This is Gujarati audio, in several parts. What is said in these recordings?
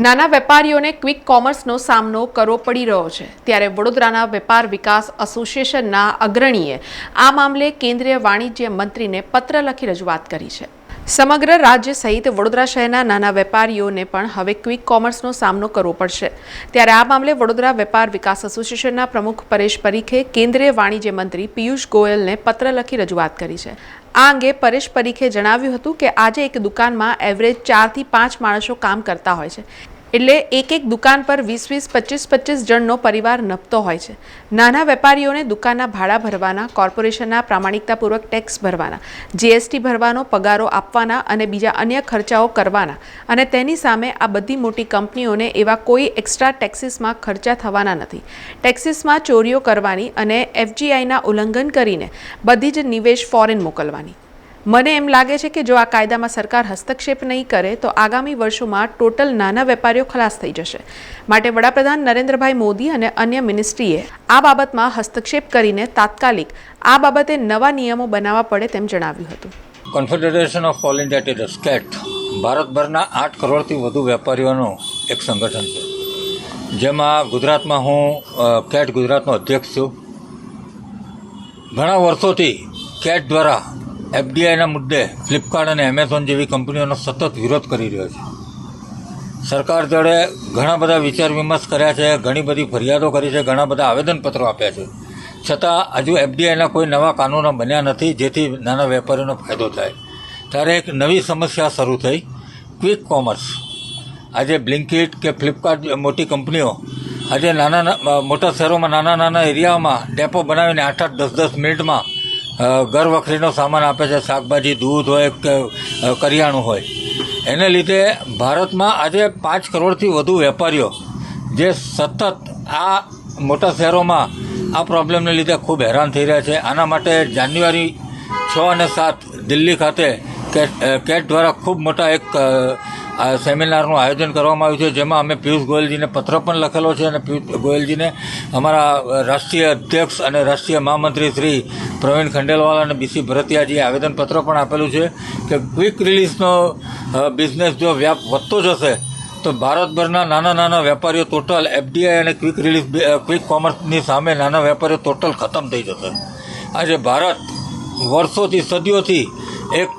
નાના વેપારીઓને ક્વિક કોમર્સનો સામનો કરવો પડી રહ્યો છે ત્યારે વડોદરાના વેપાર વિકાસ એસોસિએશનના અગ્રણીએ આ મામલે કેન્દ્રીય વાણિજ્ય મંત્રીને પત્ર લખી રજૂઆત કરી છે। સમગ્ર રાજ્ય સહિત વડોદરા શહેરના નાના વેપારીઓને પણ હવે ક્વિક કોમર્સનો સામનો કરવો પડશે ત્યારે આ મામલે વડોદરા વેપાર વિકાસ એસોસિએશનના પ્રમુખ પરેશ પરીખે કેન્દ્રીય વાણિજ્ય મંત્રી પિયુષ ગોયલને પત્ર લખી રજૂઆત કરી છે। આ અંગે પરેશ પરીખે જણાવ્યું હતું કે આજે એક દુકાનમાં એવરેજ 4 થી 5 માણસો કામ કરતા હોય છે એટલે એક દુકાન પર 20 25 જણનો પરિવાર નપતો હોય છે। નાના વેપારીઓને દુકાનના ભાડા ભરવાના, કોર્પોરેશનના પ્રામાણિકતાપૂર્વક ટેક્સ ભરવાના, જીએસટી ભરવાનો, પગારો આપવાના અને બીજા અન્ય ખર્ચાઓ કરવાના અને તેની સામે આ બધી મોટી કંપનીઓને એવા કોઈ એક્સ્ટ્રા ટેક્સીસમાં ખર્ચા થવાના નથી। ટેક્સીસમાં ચોરીઓ કરવાની અને એફજીઆઈના ઉલ્લંઘન કરીને બધી જ નિવેશ ફોરેન મોકલવાની। મને એમ લાગે છે કે જો આ કાયદામાં સરકાર હસ્તક્ષેપ નહીં કરે તો આગામી વર્ષોમાં ટોટલ નાના વેપારીઓ ખલાસ થઈ જશે। માટે વડાપ્રધાન નરેન્દ્રભાઈ મોદી અને અન્ય મિનિસ્ટ્રીએ આ બાબતમાં હસ્તક્ષેપ કરીને તાત્કાલિક આ બાબતે નવા નિયમો બનાવવા પડે તેમ જણાવ્યું હતું। Confederation of All India Traders CAIT ભારતભરના 8 કરોડથી વધુ વેપારીઓનું એક સંગઠન છે, જેમાં ગુજરાતમાં હું કેટ ગુજરાતનો અધ્યક્ષ છું। ઘણા વર્ષોથી કેટ દ્વારા એફડીઆઈના મુદ્દે ફ્લિપકાર્ટ અને એમેઝોન જેવી કંપનીઓનો સતત વિરોધ કરી રહ્યો છે। સરકાર જોડે ઘણા બધા વિચાર વિમર્શ કર્યા છે, ઘણી બધી ફરિયાદો કરી છે, ઘણા બધા આવેદનપત્રો આપ્યા છે, છતાં હજુ એફડીઆઈના કોઈ નવા કાનૂનો બન્યા નથી જેથી નાના વેપારીઓનો ફાયદો થાય। ત્યારે એક નવી સમસ્યા શરૂ થઈ, ક્વિક કોમર્સ। આજે બ્લિંકિટ કે ફ્લિપકાર્ટ મોટી કંપનીઓ આજે મોટા શહેરોમાં નાના એરિયાઓમાં ડેપો બનાવીને 8-8 10-10 મિનિટમાં ઘર વખરીનો સામાન આપે છે, શાકભાજી, દૂધ હોય કે કરિયાણું હોય। એને લીધે ભારતમાં આજે 5 કરોડથી વધુ વેપારીઓ જે સતત આ મોટા શહેરોમાં આ પ્રોબ્લેમને લીધે ખૂબ હેરાન થઈ રહ્યા છે। આના માટે જાન્યુઆરી 6 અને 7 દિલ્હી ખાતે કેટ દ્વારા ખૂબ મોટા એક સેમિનારનું આયોજન કરવામાં આવ્યું છે, જેમાં અમે પિયુષ ગોયલજીને પત્ર પણ લખેલો છે અને પિયુષ ગોયલજીને અમારા રાષ્ટ્રીય અધ્યક્ષ અને રાષ્ટ્રીય મહામંત્રી શ્રી પ્રવીણ ખંડેલવાલ અને બીસી ભરતિયાજીએ આવેદનપત્ર પણ આપેલું છે કે ક્વિક રિલીઝનો બિઝનેસ જો વ્યાપ વધતો જશે તો ભારતભરના નાના વેપારીઓ ટોટલ એફડીઆઈ અને ક્વિક કોમર્સની સામે નાના વેપારીઓ ટોટલ ખતમ થઈ જશે। આજે ભારત વર્ષોથી સદીઓથી એક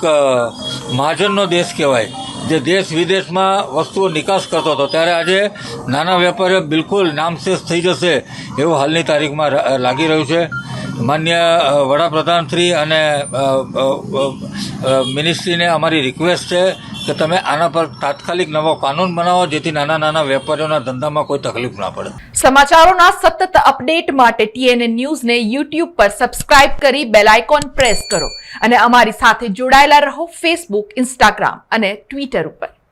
મહાજનનો દેશ કહેવાય, જે દેશ વિદેશમાં વસ્તુઓ નિકાસ કરતો હતો, ત્યારે આજે નાના વેપારીઓ બિલકુલ નામશેષ થઈ જશે એવું હાલની તારીખમાં લાગી રહ્યું છે। માન્ય વડાપ્રધાનશ્રી અને મિનિસ્ટ્રીને અમારી રિક્વેસ્ટ છે કે તમે આના પર તાત્કાલિક નવો કાનૂન બનાવો જેથી નાના વેપારીઓના ધંધામાં કોઈ તકલીફ ના પડે। સમાચારોના સતત અપડેટ માટે TNN ન્યૂઝને YouTube પર સબસ્ક્રાઇબ કરી બેલ આઇકોન પ્રેસ કરો અને અમારી સાથે જોડાયેલા રહો ફેસબુક, ઇન્સ્ટાગ્રામ અને ટ્વિટર ઉપર।